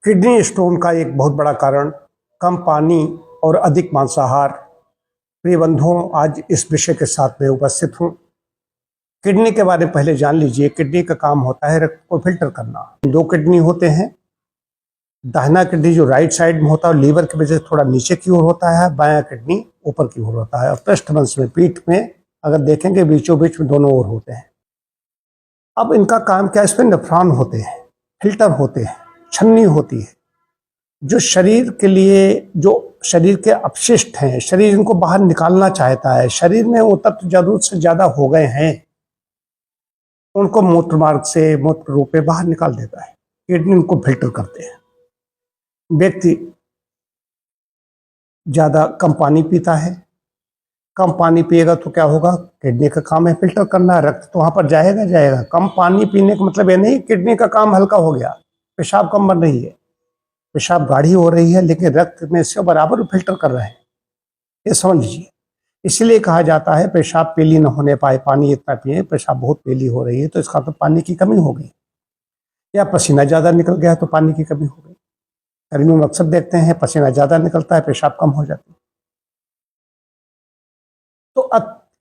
Kidney stone का एक बहुत बड़ा कारण कम पानी और अधिक मांसाहार। प्रिय बंधुओं, आज इस विषय के साथ मैं उपस्थित हूँ। किडनी के बारे में पहले जान लीजिए। किडनी का काम होता है रक्त को फिल्टर करना। दो किडनी होते हैं। दाहिना किडनी जो राइट साइड में होता है लीवर की वजह से थोड़ा नीचे की ओर होता है, बायां किडनी ऊपर की ओर होता है। और पृष्ठवंश में, पीठ में अगर देखेंगे बीचों बीच में दोनों ओर होते हैं। अब इनका काम क्या है? इसमें नेफ्रॉन होते हैं, फिल्टर होते हैं, छन्नी होती है जो शरीर के लिए, जो शरीर के अपशिष्ट हैं, शरीर इनको बाहर निकालना चाहता है। शरीर में वो तत्व जरूरत से ज्यादा हो गए हैं, उनको मूत्र मार्ग से, मूत्र रूप में बाहर निकाल देता है। किडनी इनको फिल्टर करते हैं। व्यक्ति ज्यादा कम पानी पीता है, कम पानी पिएगा तो क्या होगा? किडनी का काम है फिल्टर करना, रक्त तो वहां पर जाएगा। कम पानी पीने का मतलब ये नहीं किडनी का काम हल्का हो गया, पेशाब कम बन रही है, पेशाब गाढ़ी हो रही है, लेकिन रक्त में से बराबर फिल्टर कर रहे हैं। ये समझ लीजिए। इसलिए कहा जाता है पेशाब पीली न होने पाए, पानी इतना पिए। पेशाब बहुत पीली हो रही है तो इसका तो पानी की कमी हो गई, या पसीना ज्यादा निकल गया तो पानी की कमी हो गई। गर्मियों में अक्सर देखते हैं पसीना ज्यादा निकलता है, पेशाब कम हो जाती है। तो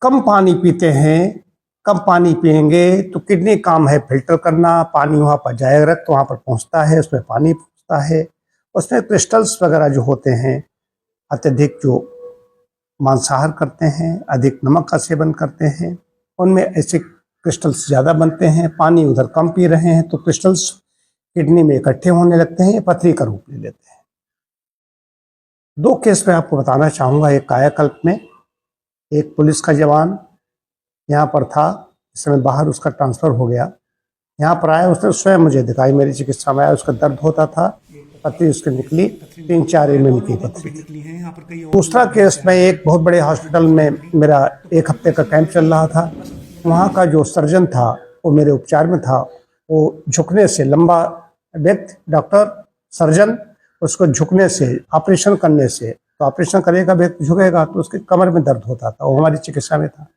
कम पानी पीते हैं, कम पानी पिएंगे तो किडनी काम है फिल्टर करना। पानी वहां पर जाएगा, रक्त वहां पर पहुंचता है, उसमें पानी पहुंचता है, उसमें क्रिस्टल्स वगैरह जो होते हैं, अत्यधिक जो मांसाहार करते हैं, अधिक नमक का सेवन करते हैं, उनमें ऐसे क्रिस्टल्स ज़्यादा बनते हैं। पानी उधर कम पी रहे हैं तो क्रिस्टल्स किडनी में इकट्ठे होने लगते हैं, पथरी का रूप ले लेते हैं। दो केस में आपको बताना चाहूँगा। एक कायाकल्प में, एक पुलिस का जवान यहाँ पर था, इस समय बाहर उसका ट्रांसफ़र हो गया। यहाँ पर आया, उसने स्वयं मुझे दिखाई, मेरी चिकित्सा में आया। उसका दर्द होता था, पथरी उसकी निकली, 3-4 mm की पथरी थी। दूसरा केस में एक बहुत बड़े हॉस्पिटल में मेरा 1 हफ्ते का कैंप चल रहा था। वहाँ का जो सर्जन था वो मेरे उपचार में था। वो झुकने से, लंबा व्यक्ति, डॉक्टर, सर्जन, उसको झुकने से, ऑपरेशन करने से, तो ऑपरेशन करेगा व्यक्ति, झुकेगा तो उसके कमर में दर्द होता था। वो हमारी चिकित्सा में था।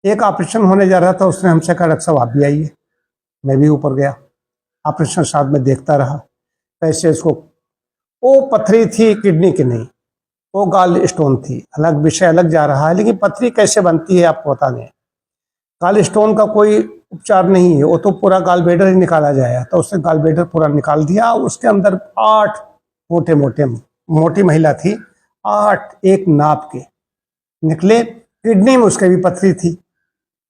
एक ऑपरेशन होने जा रहा था, उसने हमसे कहा डॉक्टर साहब आप भी आइए। मैं भी ऊपर गया, ऑपरेशन साथ में देखता रहा। कैसे इसको, वो पथरी थी किडनी की नहीं, वो गाल स्टोन थी। अलग विषय, अलग जा रहा है, लेकिन पथरी कैसे बनती है आपको बता दें। गाल स्टोन का कोई उपचार नहीं है, वो तो पूरा गाल ब्लैडर ही निकाला जाएगा। तो उसने गाल ब्लैडर पूरा निकाल दिया। उसके अंदर 8 मोटी महिला थी, 8 एक नाप के निकले। किडनी में उसके भी पथरी थी,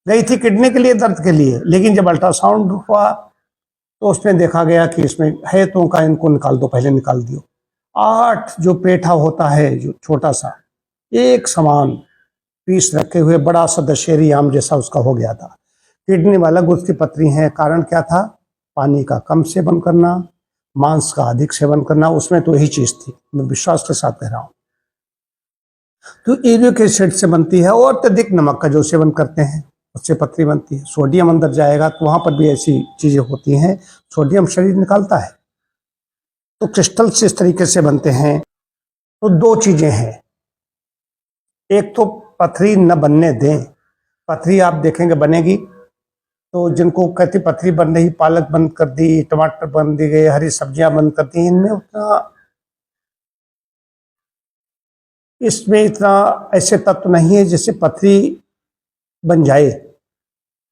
गई थी किडनी के लिए, दर्द के लिए, लेकिन जब अल्ट्रासाउंड हुआ तो उसमें देखा गया कि इसमें है तो का इनको निकाल दो, पहले निकाल दियो। 8 जो पेठा होता है, जो छोटा सा एक समान पीस रखे हुए, बड़ा सा दशहरी आम जैसा उसका हो गया था। किडनी में अलग उसकी पथरी है। कारण क्या था? पानी का कम सेवन करना, मांस का अधिक सेवन करना। उसमें तो यही चीज थी, मैं विश्वास के साथ कह रहा हूँ। तो यूरिक एसिड से बनती है, और अत्यधिक नमक का जो सेवन करते हैं उससे पथरी बनती है। सोडियम अंदर जाएगा तो वहां पर भी ऐसी चीजें होती हैं, सोडियम शरीर निकालता है। तो क्रिस्टल्स इस तरीके से बनते हैं। तो दो चीजें हैं, एक तो पथरी न बनने दें। पथरी आप देखेंगे बनेगी तो जिनको कहती पथरी बन रही, पालक बंद कर दी, टमाटर बंद दी गए, हरी सब्जियां बंद कर दी, इसमें इतना ऐसे तत्व नहीं है जिससे पथरी बन जाए।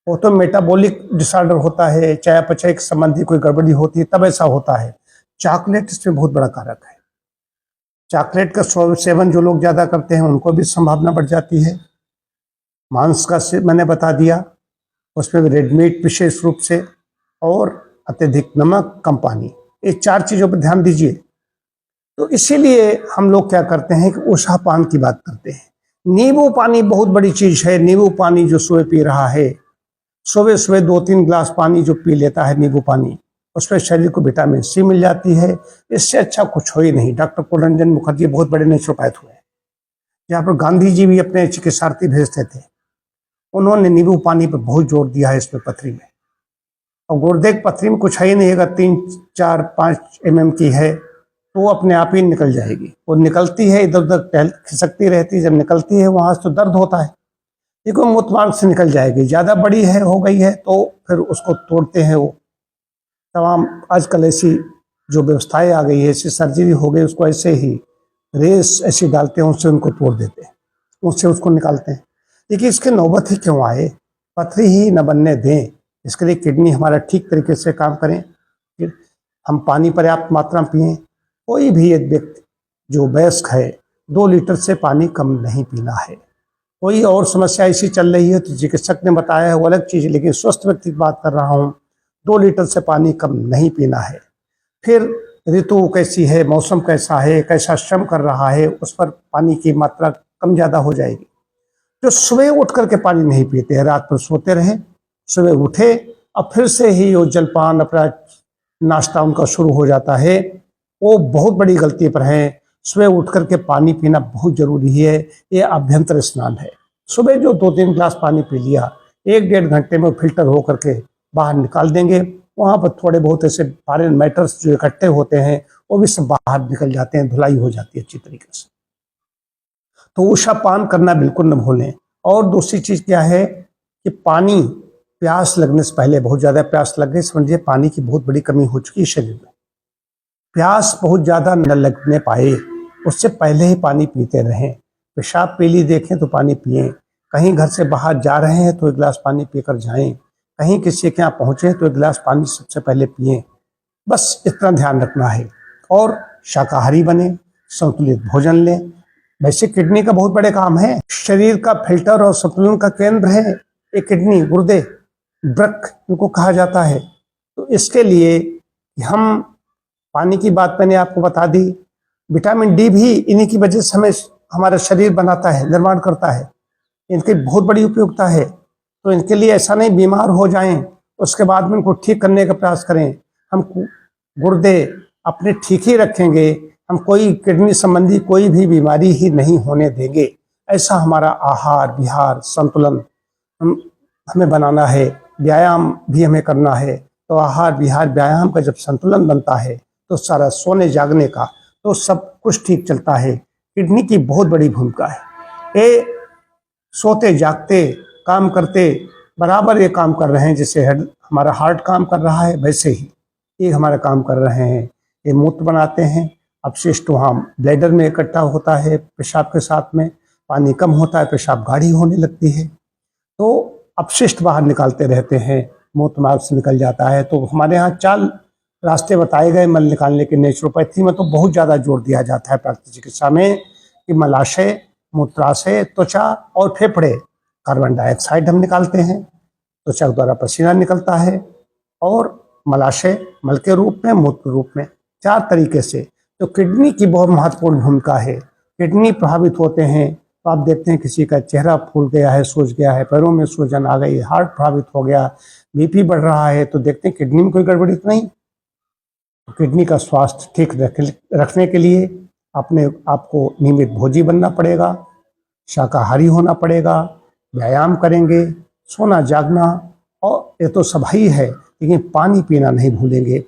वो तो मेटाबॉलिक डिसऑर्डर होता है, चयापचय संबंधी कोई गड़बड़ी होती है तब ऐसा होता है। चॉकलेट इसमें बहुत बड़ा कारक है। चॉकलेट का सेवन जो लोग ज्यादा करते हैं उनको भी संभावना बढ़ जाती है। मांस का मैंने बता दिया, उसमें भी रेड मीट विशेष रूप से, और अत्यधिक नमक, कम पानी, ये 4 चीजों पर ध्यान दीजिए। तो इसीलिए हम लोग क्या करते हैं कि उषा पान की बात करते हैं। नींबू पानी बहुत बड़ी चीज है। नींबू पानी जो सुबह पी रहा है, सुबह सुबह 2-3 गिलास पानी जो पी लेता है नींबू पानी, उसमें शरीर को विटामिन सी मिल जाती है। इससे अच्छा कुछ हो ही नहीं। डॉक्टर पुरंजन मुखर्जी बहुत बड़े नेचुरोपैथ हुए, जहाँ पर गांधी जी भी अपने चिकित्सार्थी भेजते थे। उन्होंने नींबू पानी पर बहुत जोर दिया है इसमें पथरी में। और गुर्दे की पथरी में कुछ है ही नहीं। अगर 3-4-5 mm की है तो वो अपने आप ही निकल जाएगी। वो निकलती है, इधर उधर खिसकती रहती है। जब निकलती है वहां से तो दर्द होता है, देखो मूत्र मार्ग से निकल जाएगी। ज्यादा बड़ी है, हो गई है तो फिर उसको तोड़ते हैं। वो तमाम आजकल ऐसी जो व्यवस्थाएं आ गई है, ऐसी सर्जरी हो गई, उसको ऐसे ही रेस ऐसे डालते हैं, उससे उनको तोड़ देते हैं, उससे उसको निकालते हैं। देखिए इसके नौबत ही क्यों आए, पथरी ही न बनने दें। इसके लिए किडनी हमारा ठीक तरीके से काम करें, फिर हम पानी पर्याप्त मात्रा में पिएं। कोई भी एक व्यक्ति जो वयस्क है 2 लीटर से पानी कम नहीं पीना है। कोई और समस्या ऐसी चल रही है तो चिकित्सक ने बताया है वो अलग चीज़ है, लेकिन स्वस्थ व्यक्ति की बात कर रहा हूँ, 2 लीटर से पानी कम नहीं पीना है। फिर ऋतु कैसी है, मौसम कैसा है, कैसा श्रम कर रहा है, उस पर पानी की मात्रा कम ज़्यादा हो जाएगी। जो सुबह उठ करके पानी नहीं पीते हैं, रात भर सोते रहे, सुबह उठे और फिर से ही वो जलपान अपना नाश्ता उनका शुरू हो जाता है, वो बहुत बड़ी गलती पर हैं। सुबह उठ करके पानी पीना बहुत जरूरी है, ये आभ्यंतर स्नान है। सुबह जो 2-3 गिलास पानी पी लिया, 1-1.5 घंटे में फिल्टर हो करके बाहर निकाल देंगे। वहाँ पर थोड़े बहुत ऐसे फॉरेन मैटर्स जो इकट्ठे होते हैं वो भी सब बाहर निकल जाते हैं, धुलाई हो जाती है अच्छी तरीके से। तो उषा पान करना बिल्कुल न भूलें। और दूसरी चीज़ क्या है कि पानी, प्यास लगने से पहले, बहुत ज़्यादा प्यास लग गई, समझिए पानी की बहुत बड़ी कमी हो चुकी है शरीर में। प्यास बहुत ज़्यादा न लगने पाए उससे पहले ही पानी पीते रहें। पेशाब पीली देखें तो पानी पिएं, कहीं घर से बाहर जा रहे हैं तो 1 गिलास पानी पीकर जाएं, कहीं किसी के यहाँ पहुँचे तो 1 गिलास पानी सबसे पहले पिएं। बस इतना ध्यान रखना है। और शाकाहारी बने, संतुलित भोजन लें। वैसे किडनी का बहुत बड़े काम है, शरीर का फिल्टर और संतुलन का केंद्र है ये किडनी, गुर्दे, वृक्क इनको कहा जाता है। तो इसके लिए हम, पानी की बात मैंने आपको बता दी, विटामिन डी भी इन्हीं की वजह से हमें हमारा शरीर बनाता है, निर्माण करता है, इनकी बहुत बड़ी उपयोगिता है। तो इनके लिए ऐसा नहीं बीमार हो जाएं उसके बाद में इनको ठीक करने का प्रयास करें। हम गुर्दे अपने ठीक ही रखेंगे, हम कोई किडनी संबंधी कोई भी बीमारी ही नहीं होने देंगे। ऐसा हमारा आहार विहार संतुलन हमें बनाना है। व्यायाम भी हमें करना है। तो आहार विहार व्यायाम का जब संतुलन बनता है तो सारा सोने जागने का तो सब कुछ ठीक चलता है। किडनी की बहुत बड़ी भूमिका है। ये सोते जागते काम करते बराबर ये काम कर रहे हैं, जैसे हमारा हार्ट काम कर रहा है वैसे ही ये हमारा काम कर रहे हैं। ये मूत्र बनाते हैं, अपशिष्ट वहाँ ब्लैडर में इकट्ठा होता है, पेशाब के साथ में पानी कम होता है, पेशाब गाढ़ी होने लगती है, तो अपशिष्ट बाहर निकालते रहते हैं, मूत्र मार्ग से निकल जाता है। तो हमारे यहाँ 4 रास्ते बताए गए मल निकालने के। नेचुरोपैथी में तो बहुत ज़्यादा जोर दिया जाता है प्राकृतिक चिकित्सा में कि मलाशय, मूत्राशय, त्वचा और फेफड़े कार्बन डाइऑक्साइड हम निकालते हैं, त्वचा द्वारा पसीना निकलता है, और मलाशय मल के रूप में, मूत्र रूप में, 4 तरीके से। तो किडनी की बहुत महत्वपूर्ण भूमिका है। किडनी प्रभावित होते हैं तो आप देखते हैं किसी का चेहरा फूल गया है, सूज गया है, पैरों में सूजन आ गई, हार्ट प्रभावित हो गया, बीपी बढ़ रहा है, तो देखते हैं किडनी में कोई गड़बड़ी तो नहीं। तो किडनी का स्वास्थ्य ठीक रखने के लिए अपने आपको नियमित भोजी बनना पड़ेगा, शाकाहारी होना पड़ेगा, व्यायाम करेंगे, सोना जागना, और ये तो सब ही है, लेकिन पानी पीना नहीं भूलेंगे।